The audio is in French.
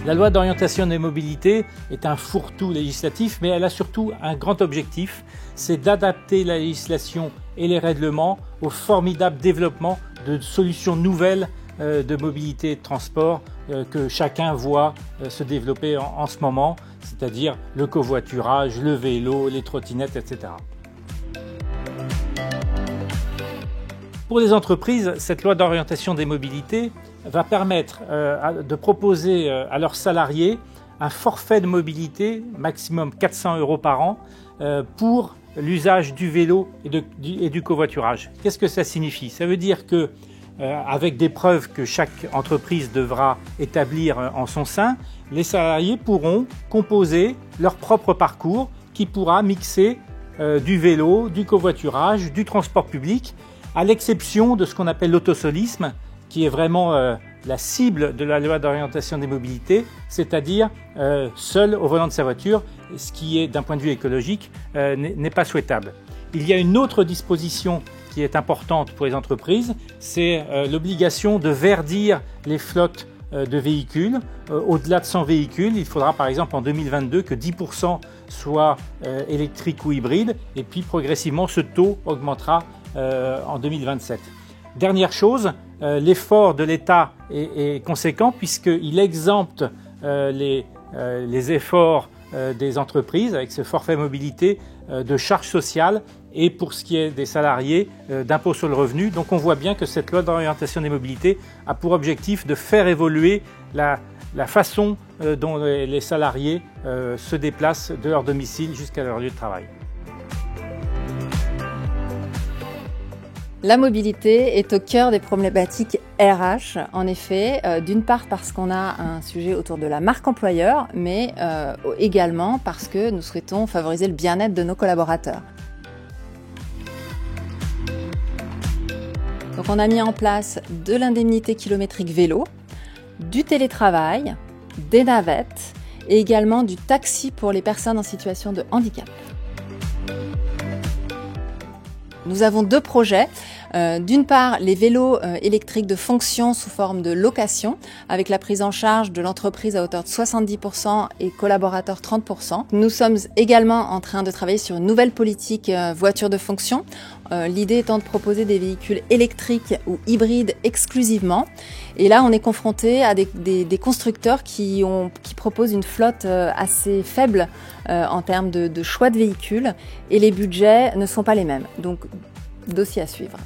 La loi d'orientation des mobilités est un fourre-tout législatif, mais elle a surtout un grand objectif, c'est d'adapter la législation et les règlements au formidable développement de solutions nouvelles de mobilité et de transport que chacun voit se développer en ce moment, c'est-à-dire le covoiturage, le vélo, les trottinettes, etc. Pour les entreprises, cette loi d'orientation des mobilités va permettre de proposer à leurs salariés un forfait de mobilité, maximum 400 € par an, pour l'usage du vélo et du covoiturage. Qu'est-ce que ça signifie? Ça veut dire que, avec des preuves que chaque entreprise devra établir en son sein, les salariés pourront composer leur propre parcours qui pourra mixer du vélo, du covoiturage, du transport public, à l'exception de ce qu'on appelle l'autosolisme, qui est vraiment la cible de la loi d'orientation des mobilités, c'est-à-dire seul au volant de sa voiture, ce qui est d'un point de vue écologique n'est pas souhaitable. Il y a une autre disposition qui est importante pour les entreprises, c'est l'obligation de verdir les flottes de véhicules. Au-delà de 100 véhicules, il faudra par exemple en 2022 que 10% soient électriques ou hybrides, et puis progressivement ce taux augmentera en 2027. Dernière chose, l'effort de l'État est conséquent puisqu'il exempte les efforts des entreprises avec ce forfait mobilité de charges sociales et pour ce qui est des salariés d'impôt sur le revenu. Donc on voit bien que cette loi d'orientation des mobilités a pour objectif de faire évoluer la façon dont les salariés se déplacent de leur domicile jusqu'à leur lieu de travail. La mobilité est au cœur des problématiques RH, en effet, d'une part parce qu'on a un sujet autour de la marque employeur, mais également parce que nous souhaitons favoriser le bien-être de nos collaborateurs. Donc on a mis en place de l'indemnité kilométrique vélo, du télétravail, des navettes et également du taxi pour les personnes en situation de handicap. Nous avons deux projets. D'une part, les vélos électriques de fonction sous forme de location, avec la prise en charge de l'entreprise à hauteur de 70% et collaborateurs 30%. Nous sommes également en train de travailler sur une nouvelle politique voiture de fonction. L'idée étant de proposer des véhicules électriques ou hybrides exclusivement. Et là, on est confronté à des constructeurs qui proposent une flotte assez faible en termes de choix de véhicules et les budgets ne sont pas les mêmes. Donc, dossier à suivre.